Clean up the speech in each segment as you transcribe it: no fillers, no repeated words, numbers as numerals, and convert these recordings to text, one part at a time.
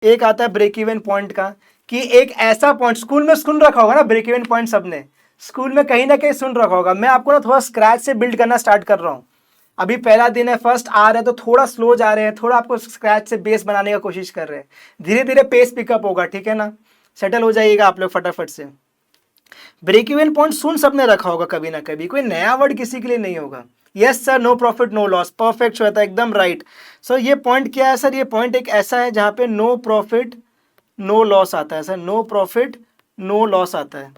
एक आता है ब्रेक इवन पॉइंट का, कि एक ऐसा पॉइंट, स्कूल में सुन रखा होगा ना ब्रेक इवन पॉइंट, सबने स्कूल में कहीं ना कहीं सुन रखा होगा। मैं आपको ना थोड़ा स्क्रैच से बिल्ड करना स्टार्ट कर रहा हूँ। अभी पहला दिन है, फर्स्ट आ रहे हैं तो थोड़ा स्लो जा रहे हैं, थोड़ा आपको स्क्रैच से बेस बनाने का कोशिश कर रहे हैं। धीरे धीरे पेस पिकअप होगा, ठीक है ना, सेटल हो जाइएगा आप लोग फटाफट से। ब्रेक इवन पॉइंट सुन सबने रखा होगा कभी ना कभी, कोई नया वर्ड किसी के लिए नहीं होगा। Yes sir, no profit no loss, perfect Shweta, एकदम राइट। सर ये पॉइंट क्या है सर? ये पॉइंट एक ऐसा है जहां पे नो प्रॉफिट नो लॉस आता है sir, no profit no loss आता है,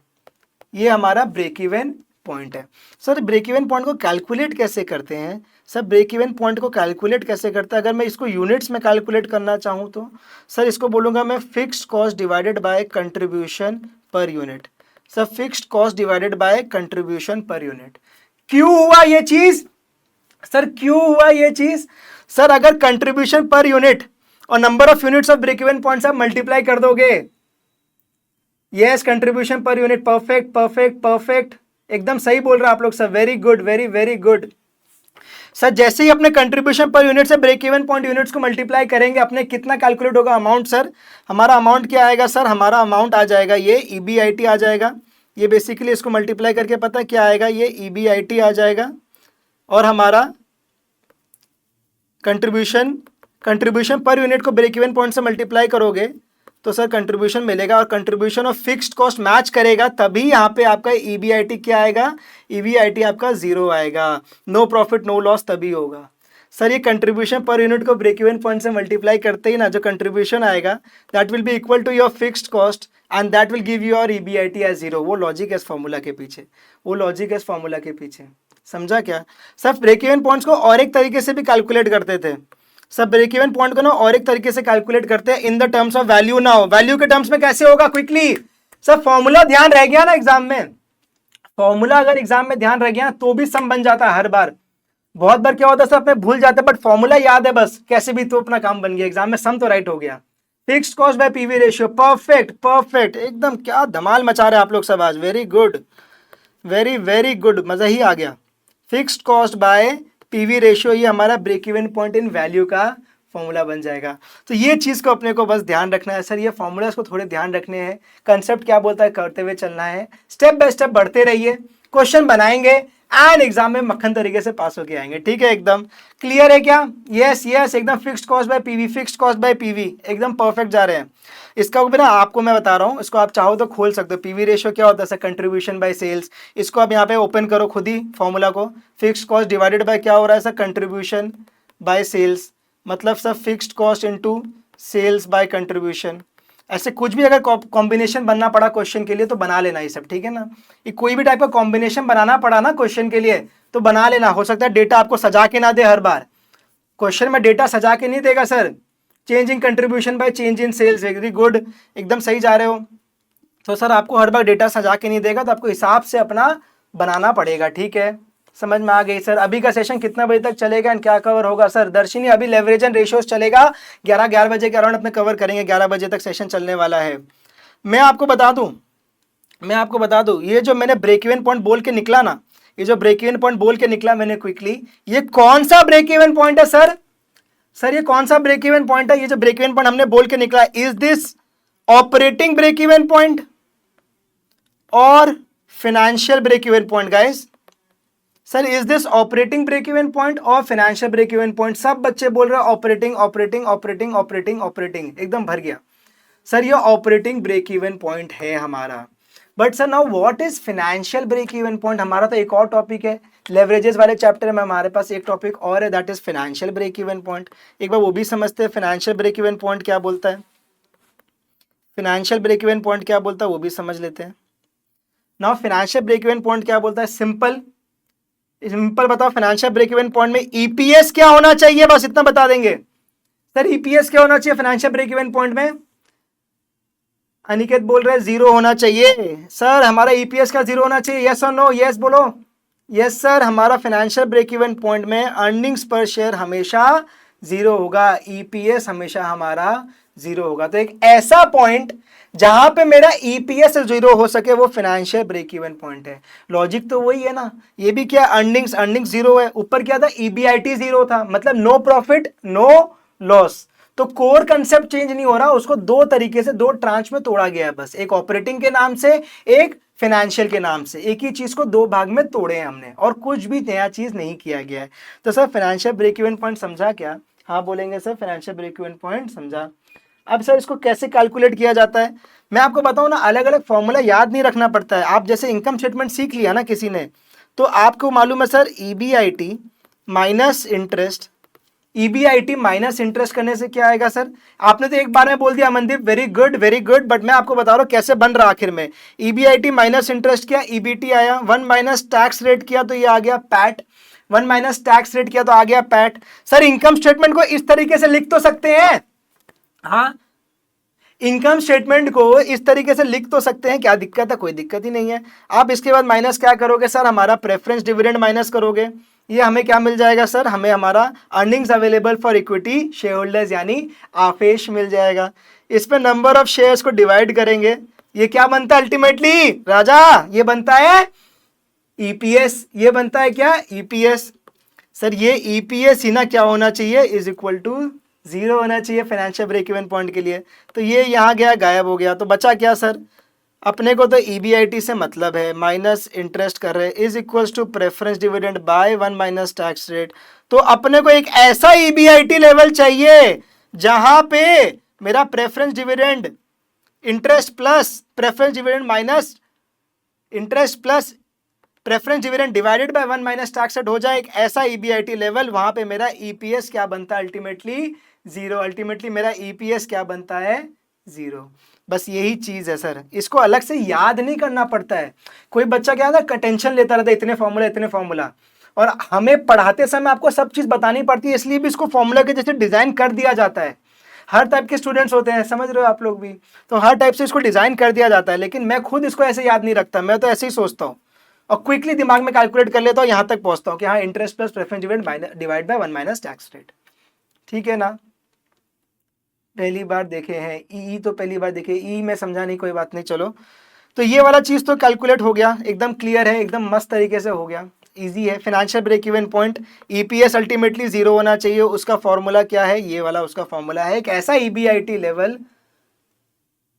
ये हमारा ब्रेक इवन पॉइंट है। सर ब्रेक इवन पॉइंट को कैलकुलेट कैसे करते हैं? सर ब्रेक इवन पॉइंट को कैलकुलेट कैसे करते हैं? अगर मैं इसको यूनिट्स में कैलकुलेट करना चाहूँ तो सर इसको बोलूँगा मैं fixed cost divided by contribution per unit. Sir fixed cost divided by contribution per unit. क्यों हुआ ये चीज? सर क्यों हुआ ये चीज? सर अगर कंट्रीब्यूशन पर यूनिट और number of units of break even points आप मल्टीप्लाई कर दोगे, yes contribution per unit, perfect perfect perfect, एकदम सही बोल रहे हैं आप लोग sir, very good very very good. Sir जैसे ही अपने कंट्रीब्यूशन पर यूनिट से ब्रेक इवन पॉइंट यूनिट्स को मल्टीप्लाई करेंगे, अपने कितना कैलकुलेट होगा अमाउंट? सर हमारा अमाउंट क्या आएगा? सर हमारा अमाउंट आ जाएगा ये EBIT आ जाएगा। ये बेसिकली इसको मल्टीप्लाई करके पता क्या आएगा? ये EBIT आ जाएगा। और हमारा कंट्रीब्यूशन पर यूनिट को ब्रेक इवन पॉइंट से मल्टीप्लाई करोगे तो सर कंट्रीब्यूशन मिलेगा, और कंट्रीब्यूशन और फिक्स्ड कॉस्ट मैच करेगा तभी यहाँ पे आपका EBIT क्या आएगा? EBIT आपका 0 आएगा। नो प्रॉफिट नो लॉस तभी होगा। सर ये कंट्रीब्यूशन पर यूनिट को ब्रेक इवन पॉइंट से मल्टीप्लाई करते ही ना जो कंट्रीब्यूशन आएगा that will be equal to your fixed cost and that will give your EBIT as 0। वो लॉजिक है इस फॉर्मूला के पीछे, वो लॉजिक है इस फॉर्मूला के पीछे, समझा क्या? सर ब्रेक इवन पॉइंट्स को और एक तरीके से भी कैलकुलेट करते थे। सब ब्रेक इवन पॉइंट को ना और एक तरीके से कैलकुलेट करते हैं in the terms of value. ना हो वैल्यू के टर्म्स में कैसे होगा? क्विकली सब फॉर्मूला ध्यान रह गया ना एग्जाम में, फॉर्मूला अगर एग्जाम में ध्यान रह गया तो भी सम बन जाता है हर बार। बहुत बार क्या होता है सब अपने भूल जाते हैं, बट फॉर्मूला याद है बस, कैसे भी तो अपना काम बन गया, एग्जाम में सम तो राइट हो गया। Fixed cost by PV ratio, perfect perfect, एकदम क्या धमाल मचा रहे हैं आप लोग सब आज, very good very very good, मजा ही आ गया। Fixed cost by PV ratio, ये हमारा break even point in value का फॉर्मूला बन जाएगा। तो ये चीज़ को अपने को बस ध्यान रखना है। सर ये फॉर्मूलाज को थोड़े ध्यान रखने हैं, कंसेप्ट क्या बोलता है करते हुए चलना है, स्टेप बाय स्टेप बढ़ते रहिए, क्वेश्चन बनाएंगे एंड एग्जाम में मक्खन तरीके से पास होके आएंगे, ठीक है? एकदम क्लियर है क्या? यस यस, एकदम fixed cost by PV, fixed cost by PV, एकदम परफेक्ट जा रहे हैं। इसका भी ना आपको मैं बता रहा हूँ, इसको आप चाहो तो खोल सकते हो। पीवी रेशियो क्या होता है सर? Contribution by sales. इसको आप यहाँ पे ओपन करो खुद ही फॉर्मूला को, फिक्स्ड कॉस्ट डिवाइडेड बाय क्या हो रहा है सर? कंट्रीब्यूशन बाय सेल्स, मतलब sir fixed cost into sales by contribution. ऐसे कुछ भी अगर कॉम्बिनेशन बनना पड़ा क्वेश्चन के लिए तो बना लेना ये सब, ठीक है ना? ये कोई भी टाइप का कॉम्बिनेशन बनाना पड़ा ना क्वेश्चन के लिए तो बना लेना। हो सकता है डेटा आपको सजा के ना दे, हर बार क्वेश्चन में डेटा सजा के नहीं देगा sir. Change in contribution by change in sales, very good, एकदम सही जा रहे हो। तो सर आपको हर बार डेटा सजा के नहीं देगा, तो आपको हिसाब से अपना बनाना पड़ेगा, ठीक है? समझ में आ गई सर? अभी का सेशन कितना बजे तक चलेगा एंड क्या कवर होगा? सर दर्शिनी अभी लेवरेज एंड रेशियोज चलेगा 11 बजे के अराउंड अपने कवर करेंगे, 11 बजे तक सेशन चलने वाला है। मैं आपको बता दूं ये जो मैंने ब्रेक इवन पॉइंट बोल के निकला ना, ये जो ब्रेक इवन पॉइंट बोल के निकला मैंने क्विकली, ये कौन सा ब्रेक इवन पॉइंट है सर? सर ये कौन सा ब्रेक इवन पॉइंट है? ये जो ब्रेक इवन पॉइंट हमने बोल के निकला, is this operating break even point और financial break even point guys? Sir is this operating break even point और फाइनेंशियल ब्रेक इवन पॉइंट? सब बच्चे बोल रहे हैं operating operating operating operating operating, एकदम भर गया। सर ये ऑपरेटिंग ब्रेक इवन पॉइंट है हमारा, but sir now what is financial break even point? हमारा तो एक और टॉपिक है लेवरेजेस वाले चैप्टर में, हमारे पास एक टॉपिक और है that is financial break even point. एक बार वो भी समझते हैं, फाइनेंशियल ब्रेक इवन पॉइंट क्या बोलता है, फाइनेंशियल ब्रेक इवन पॉइंट क्या बोलता है वो भी समझ लेते हैं। Now financial break even point क्या बोलता है? सिंपल बताओ, फाइनेंशियल ब्रेक इवन पॉइंट में ईपीएस क्या होना चाहिए? बस इतना बता देंगे। सर ईपीएस क्या होना चाहिए फाइनेंशियल ब्रेक इवन पॉइंट में? अनिकेत बोल रहे हैं 0 होना चाहिए। सर हमारा ईपीएस का 0 होना चाहिए, यस और नो? यस बोलो। यस सर, हमारा फाइनेंशियल ब्रेक इवन पॉइंट में अर्निंग्स पर शेयर हमेशा 0 होगा, ईपीएस हमेशा हमारा 0 होगा। तो एक ऐसा पॉइंट जहां पे मेरा ईपीएस 0 हो सके वो फाइनेंशियल ब्रेक इवन पॉइंट है। लॉजिक तो वही है ना, ये भी क्या अर्निंग्स 0 है, ऊपर क्या था? EBIT 0 था, मतलब नो प्रॉफिट नो लॉस। तो कोर कंसेप्ट चेंज नहीं हो रहा, उसको दो तरीके से, दो ट्रांच में तोड़ा गया है बस, एक ऑपरेटिंग के नाम से, एक फाइनेंशियल के नाम से, एक ही चीज को दो भाग में तोड़े हैं हमने, और कुछ भी नया चीज नहीं किया गया है। तो sir financial break even point समझा क्या? हाँ बोलेंगे sir, financial break even point समझा। अब सर इसको कैसे कैलकुलेट किया जाता है, मैं आपको बताऊं ना, अलग अलग फॉर्मूला याद नहीं रखना पड़ता है। आप जैसे इनकम स्टेटमेंट सीख लिया ना किसी ने, तो आपको मालूम है sir EBIT minus interest, EBIT minus interest करने से क्या आएगा सर? आपने तो एक बार में बोल दिया Amandeep, very good very good, but मैं आपको बता रहा हूं कैसे बन रहा आखिर में। EBIT माइनस इंटरेस्ट किया, EBT आया, 1 माइनस टैक्स रेट किया तो ये आ गया पैट, 1 माइनस टैक्स रेट किया तो आ गया पैट। सर इनकम स्टेटमेंट को इस तरीके से लिख तो सकते हैं, हाँ इनकम स्टेटमेंट को इस तरीके से लिख तो सकते हैं, क्या दिक्कत है? कोई दिक्कत ही नहीं है। आप इसके बाद माइनस क्या करोगे सर? हमारा प्रेफरेंस डिविडेंड माइनस करोगे, ये हमें क्या मिल जाएगा सर? हमें हमारा earnings available for equity share holders यानी आफेश मिल जाएगा। इस पे नंबर ऑफ शेयर्स को डिवाइड करेंगे, ये क्या बनता है अल्टीमेटली राजा? ये बनता है EPS, ये बनता है क्या? EPS। सर ये EPS ही ना क्या होना चाहिए? इज इक्वल टू 0 होना चाहिए फाइनेंशियल ब्रेक इवन पॉइंट के लिए। तो ये यहाँ गया, गायब हो गया, तो बचा क्या सर? अपने को तो EBIT से मतलब है, माइनस इंटरेस्ट कर रहे हैं, is equals to preference dividend by 1 minus tax rate. तो अपने को एक ऐसा EBIT लेवल चाहिए जहां पे मेरा preference dividend interest plus preference dividend minus interest plus preference dividend divided by 1 minus tax rate हो जाए, एक ऐसा EBIT लेवल, वहां पे मेरा EPS क्या बनता है? अल्टीमेटली 0। अल्टीमेटली मेरा EPS क्या बनता है? 0। बस यही चीज है सर, इसको अलग से याद नहीं करना पड़ता है। कोई बच्चा क्या था, टेंशन लेता रहता है, इतने फॉर्मूला इतने फॉर्मूला, और हमें पढ़ाते समय आपको सब चीज बतानी पड़ती है, इसलिए भी इसको फॉर्मूला के जैसे डिजाइन कर दिया जाता है। हर टाइप के स्टूडेंट्स होते हैं, समझ रहे हो आप लोग भी, तो हर टाइप से इसको डिजाइन कर दिया जाता है, लेकिन मैं खुद इसको ऐसे याद नहीं रखता, मैं तो ऐसे ही सोचता हूँ और क्विकली दिमाग में कैलकुलेट कर लेता हूँ, यहां तक पहुंचता हूँ कि हाँ interest plus preference dividend divide by 1 minus tax rate. ठीक है ना? पहली बार देखे हैं ई तो पहली बार देखे, ई में समझा नहीं, कोई बात नहीं, चलो। तो ये वाला चीज तो कैलकुलेट हो गया, एकदम क्लियर है, एकदम मस्त तरीके से हो गया, इजी है। Financial break even point EPS ultimately 0 होना चाहिए, उसका फॉर्मूला क्या है? ये वाला उसका फॉर्मूला है, एक ऐसा EBIT लेवल,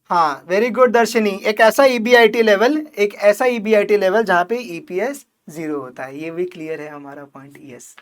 हाँ वेरी गुड दर्शनी, एक ऐसा EBIT लेवल, एक ऐसा EBIT लेवल जहां पे EPS 0 होता है। ये भी क्लियर है हमारा पॉइंट, यस।